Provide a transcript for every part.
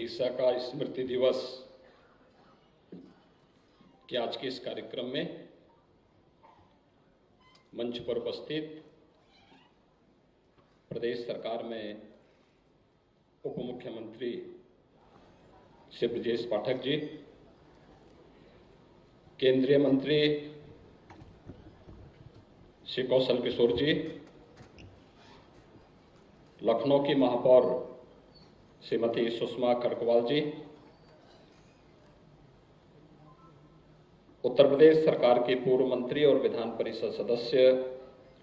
ईसा का स्मृति दिवस के आज के इस कार्यक्रम में मंच पर उपस्थित प्रदेश सरकार में उप मुख्यमंत्री श्री ब्रजेश पाठक जी, केंद्रीय मंत्री श्री कौशल किशोर जी, लखनऊ की महापौर श्रीमती सुषमा खड़गवाल जी, उत्तर प्रदेश सरकार के पूर्व मंत्री और विधान परिषद सदस्य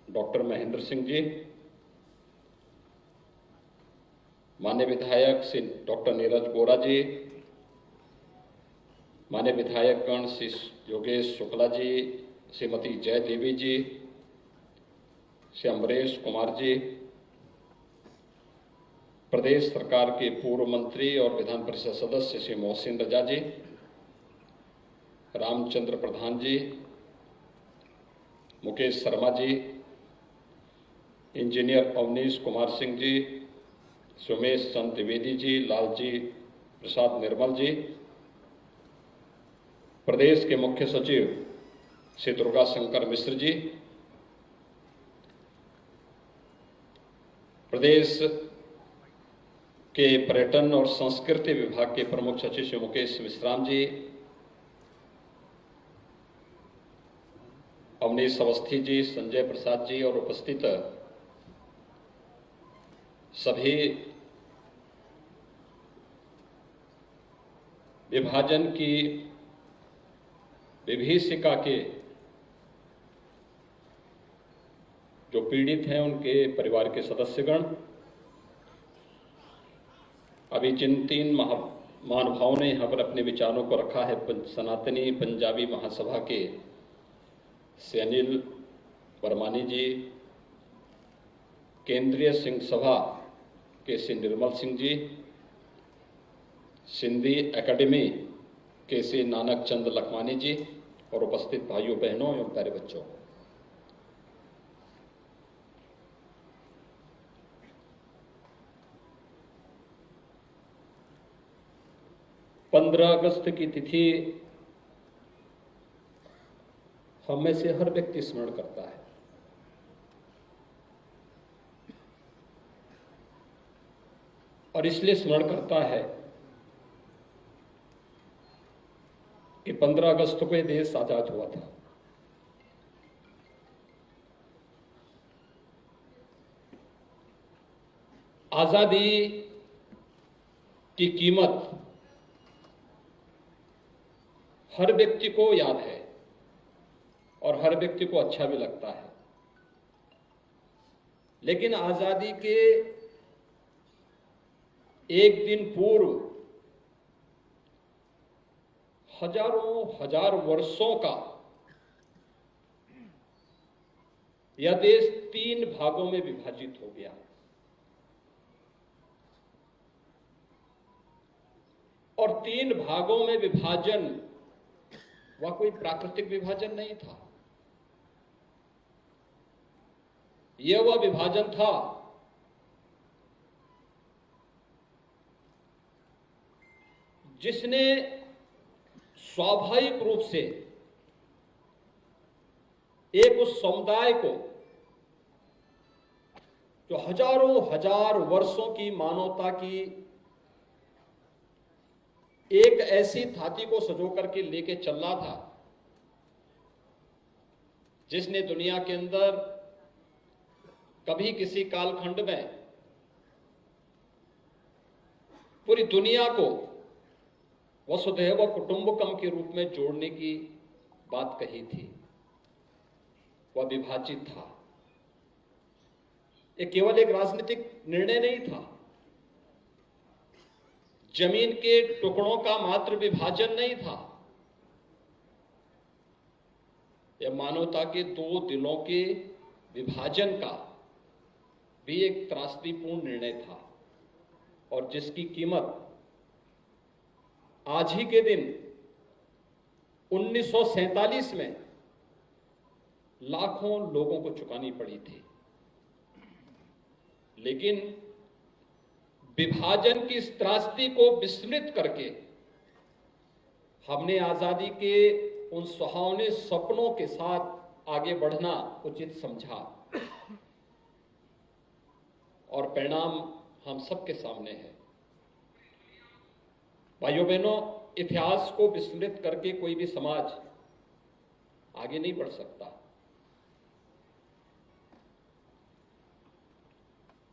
डॉक्टर महेंद्र सिंह जी, माननीय विधायक श्री डॉक्टर नीरज गोरा जी, माननीय विधायकगण श्री योगेश शुक्ला जी, श्रीमती जय देवी जी, श्री अमरेश कुमार जी, प्रदेश सरकार के पूर्व मंत्री और विधान परिषद सदस्य श्री मोहसिन रजा जी, रामचंद्र प्रधान जी, मुकेश शर्मा जी, इंजीनियर अवनीश कुमार सिंह जी, सुमेश चंद द्विवेदी जी, लालजी प्रसाद निर्मल जी, प्रदेश के मुख्य सचिव श्री दुर्गा शंकर मिश्र जी, प्रदेश के पर्यटन और संस्कृति विभाग के प्रमुख सचिव श्री मुकेश मिश्राम जी, अवनीश अवस्थी जी, संजय प्रसाद जी और उपस्थित सभी विभाजन की विभीषिका के जो पीड़ित हैं उनके परिवार के सदस्यगण, अभी जिन तीन महानुभावों ने यहाँ पर अपने विचारों को रखा है, सनातनी पंजाबी महासभा के श्री अनिल वर्मानी जी, केंद्रीय सिंह सभा के श्री निर्मल सिंह जी, सिंधी एकेडमी के श्री नानक चंद लखमानी जी और उपस्थित भाइयों बहनों एवं प्यारे बच्चों, 15 अगस्त की तिथि हम में से हर व्यक्ति स्मरण करता है। और इसलिए स्मरण करता है कि 15 अगस्त को यह देश आजाद हुआ था। आजादी की कीमत हर व्यक्ति को याद है और हर व्यक्ति को अच्छा भी लगता है, लेकिन आजादी के एक दिन पूर्व हजारों हजार वर्षों का यह देश 3 भागों में विभाजित हो गया और 3 भागों में विभाजन वह कोई प्राकृतिक विभाजन नहीं था। यह वह विभाजन था जिसने स्वाभाविक रूप से एक उस समुदाय को जो हजारों हजार वर्षों की मानवता की एक ऐसी थाती को सजो करके लेके चल रहा था जिसने दुनिया के अंदर कभी किसी कालखंड में पूरी दुनिया को वसुधैव कुटुंबकम के रूप में जोड़ने की बात कही थी, वह विभाजित था। यह केवल एक राजनीतिक निर्णय नहीं था, जमीन के टुकड़ों का मात्र विभाजन नहीं था, यह मानवता के 2 दिलों के विभाजन का भी एक त्रासदीपूर्ण निर्णय था और जिसकी कीमत आज ही के दिन 1947 में लाखों लोगों को चुकानी पड़ी थी। लेकिन विभाजन की इस त्रासदी को विस्मृत करके हमने आजादी के उन सुहावने सपनों के साथ आगे बढ़ना उचित समझा और परिणाम हम सबके सामने है। भाइयों बहनों, इतिहास को विस्मृत करके कोई भी समाज आगे नहीं बढ़ सकता।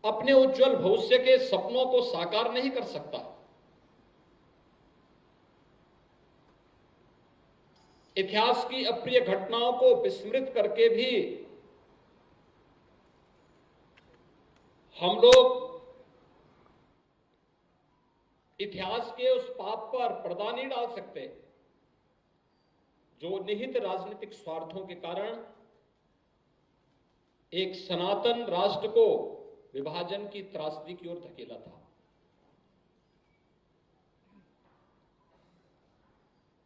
अपने उज्जवल भविष्य के सपनों को साकार नहीं कर सकता। इतिहास की अप्रिय घटनाओं को विस्मृत करके भी हम लोग इतिहास के उस पाप पर पर्दा नहीं डाल सकते जो निहित राजनीतिक स्वार्थों के कारण एक सनातन राष्ट्र को विभाजन की त्रासदी की ओर धकेला था।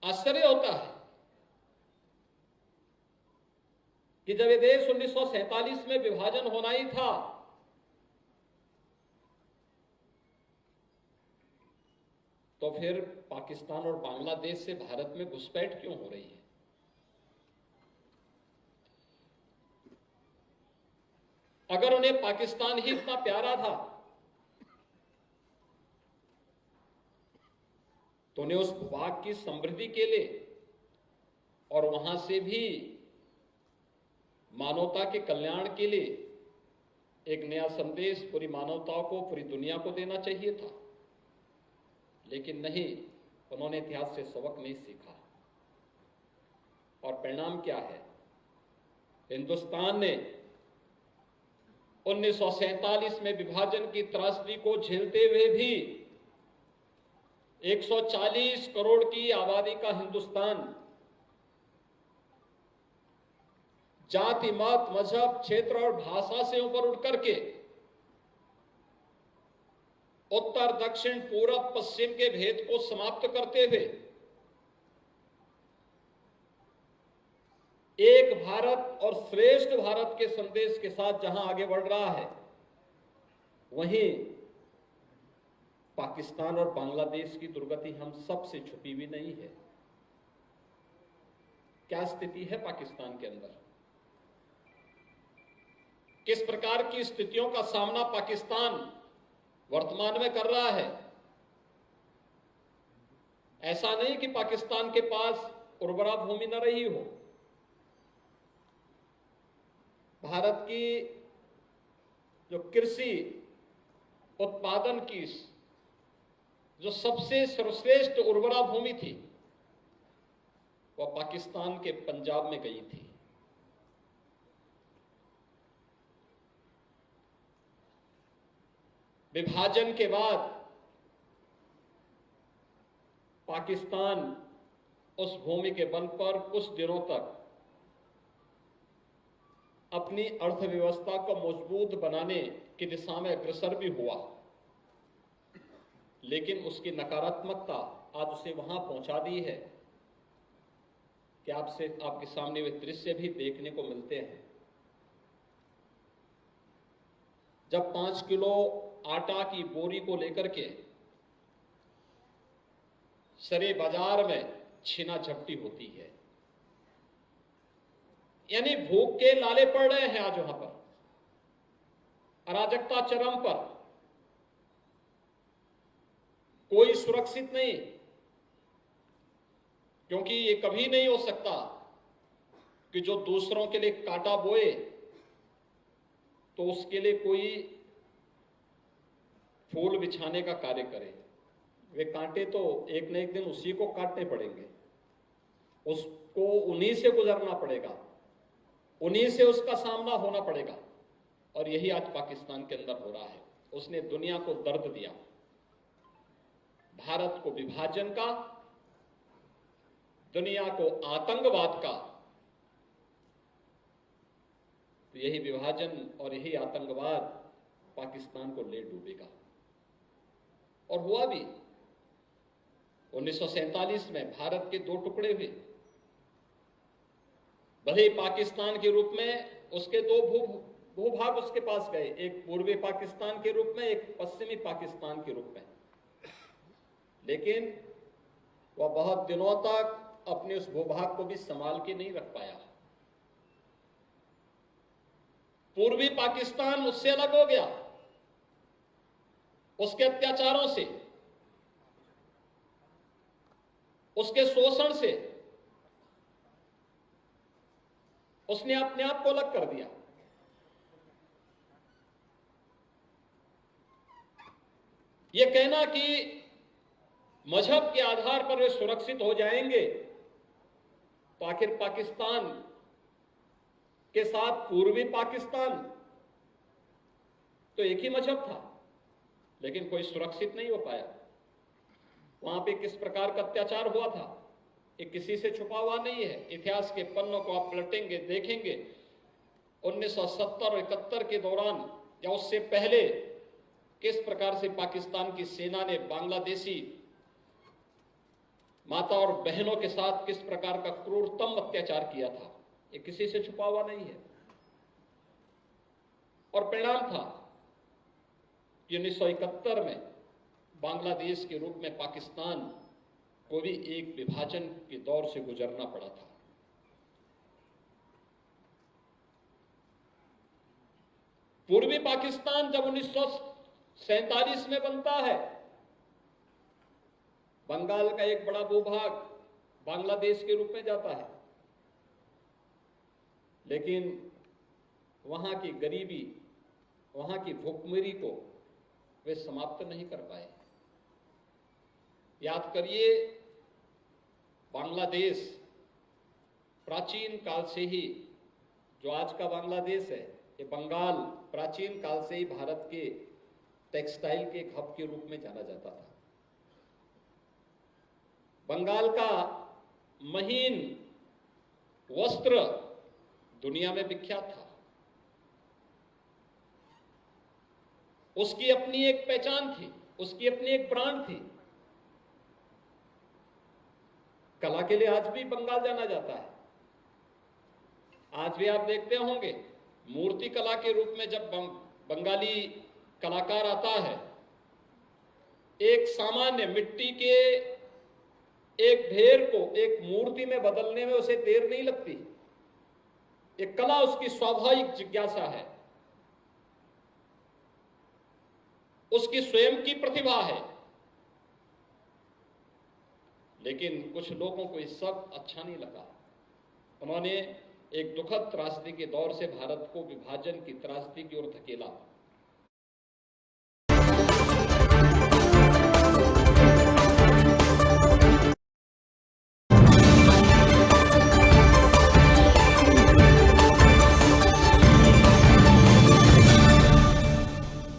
आश्चर्य होता है कि जब ये देश 1947 में विभाजन होना ही था तो फिर पाकिस्तान और बांग्लादेश से भारत में घुसपैठ क्यों हो रही है? अगर उन्हें पाकिस्तान ही इतना प्यारा था तो उन्हें उस भूभाग की समृद्धि के लिए और वहां से भी मानवता के कल्याण के लिए एक नया संदेश पूरी मानवता को, पूरी दुनिया को देना चाहिए था। लेकिन नहीं, उन्होंने इतिहास से सबक नहीं सीखा और परिणाम क्या है? हिंदुस्तान ने 1947 में विभाजन की त्रासदी को झेलते हुए भी 140 करोड़ की आबादी का हिंदुस्तान जाति, मत, मजहब, क्षेत्र और भाषा से ऊपर उठ करके उत्तर, दक्षिण, पूरब, पश्चिम के भेद को समाप्त करते हुए एक भारत और श्रेष्ठ भारत के संदेश के साथ जहां आगे बढ़ रहा है, वहीं पाकिस्तान और बांग्लादेश की दुर्गति हम सब से छुपी हुई नहीं है। क्या स्थिति है पाकिस्तान के अंदर? किस प्रकार की स्थितियों का सामना पाकिस्तान वर्तमान में कर रहा है? ऐसा नहीं कि पाकिस्तान के पास उर्वरा भूमि न रही हो। भारत की जो कृषि उत्पादन की जो सबसे सर्वश्रेष्ठ उर्वरा भूमि थी वह पाकिस्तान के पंजाब में गई थी। विभाजन के बाद पाकिस्तान उस भूमि के बल पर कुछ दिनों तक अपनी अर्थव्यवस्था को मजबूत बनाने की दिशा में अग्रसर भी हुआ, लेकिन उसकी नकारात्मकता आज उसे वहां पहुंचा दी है कि आपके सामने वे दृश्य भी देखने को मिलते हैं। जब 5 किलो आटा की बोरी को लेकर के सरे बाजार में छीना झपटी होती है, यानी भूख के लाले पड़ रहे हैं आज वहां पर, अराजकता चरम पर, कोई सुरक्षित नहीं, क्योंकि ये कभी नहीं हो सकता कि जो दूसरों के लिए कांटा बोए तो उसके लिए कोई फूल बिछाने का कार्य करे। वे कांटे तो एक न एक दिन उसी को काटने पड़ेंगे, उसको उन्हीं से गुजरना पड़ेगा, उन्हीं से उसका सामना होना पड़ेगा। और यही आज पाकिस्तान के अंदर हो रहा है। उसने दुनिया को दर्द दिया, भारत को विभाजन का, दुनिया को आतंकवाद का। तो यही विभाजन और यही आतंकवाद पाकिस्तान को ले डूबेगा। और हुआ भी। 1947 में भारत के 2 टुकड़े हुए। भले ही पाकिस्तान के रूप में उसके 2 भूभाग उसके पास गए, एक पूर्वी पाकिस्तान के रूप में, एक पश्चिमी पाकिस्तान के रूप में, लेकिन वह बहुत दिनों तक अपने उस भूभाग को भी संभाल के नहीं रख पाया। पूर्वी पाकिस्तान उससे अलग हो गया, उसके अत्याचारों से, उसके शोषण से उसने अपने आप को अलग कर दिया। यह कहना कि मजहब के आधार पर वे सुरक्षित हो जाएंगे, तो आखिर पाकिस्तान के साथ पूर्वी पाकिस्तान तो एक ही मजहब था, लेकिन कोई सुरक्षित नहीं हो पाया। वहां पे किस प्रकार का अत्याचार हुआ था, ये किसी से छुपा हुआ नहीं है। इतिहास के पन्नों को आप पलटेंगे, देखेंगे 1970 और 71 के दौरान या उससे पहले किस प्रकार से पाकिस्तान की सेना ने बांग्लादेशी माता और बहनों के साथ किस प्रकार का क्रूरतम अत्याचार किया था, ये किसी से छुपा हुआ नहीं है। और परिणाम था कि 1971 में बांग्लादेश के रूप में पाकिस्तान को भी एक विभाजन के दौर से गुजरना पड़ा था। पूर्वी पाकिस्तान जब 1947 में बनता है, बंगाल का एक बड़ा भूभाग बांग्लादेश के रूप में जाता है, लेकिन वहां की गरीबी, वहां की भूखमरी को वे समाप्त नहीं कर पाए। याद करिए, बांग्लादेश प्राचीन काल से ही, जो आज का बांग्लादेश है, ये बंगाल प्राचीन काल से ही भारत के टेक्सटाइल के एक हब के रूप में जाना जाता था। बंगाल का महीन वस्त्र दुनिया में विख्यात था। उसकी अपनी एक पहचान थी, उसकी अपनी एक ब्रांड थी। कला के लिए आज भी बंगाल जाना जाता है। आज भी आप देखते होंगे, मूर्ति कला के रूप में जब बंगाली कलाकार आता है, एक सामान्य मिट्टी के एक ढेर को एक मूर्ति में बदलने में उसे देर नहीं लगती। एक कला उसकी स्वाभाविक जिज्ञासा है, उसकी स्वयं की प्रतिभा है। लेकिन कुछ लोगों को ये सब अच्छा नहीं लगा। उन्होंने एक दुखद त्रासदी के दौर से भारत को विभाजन की त्रासदी की ओर धकेला।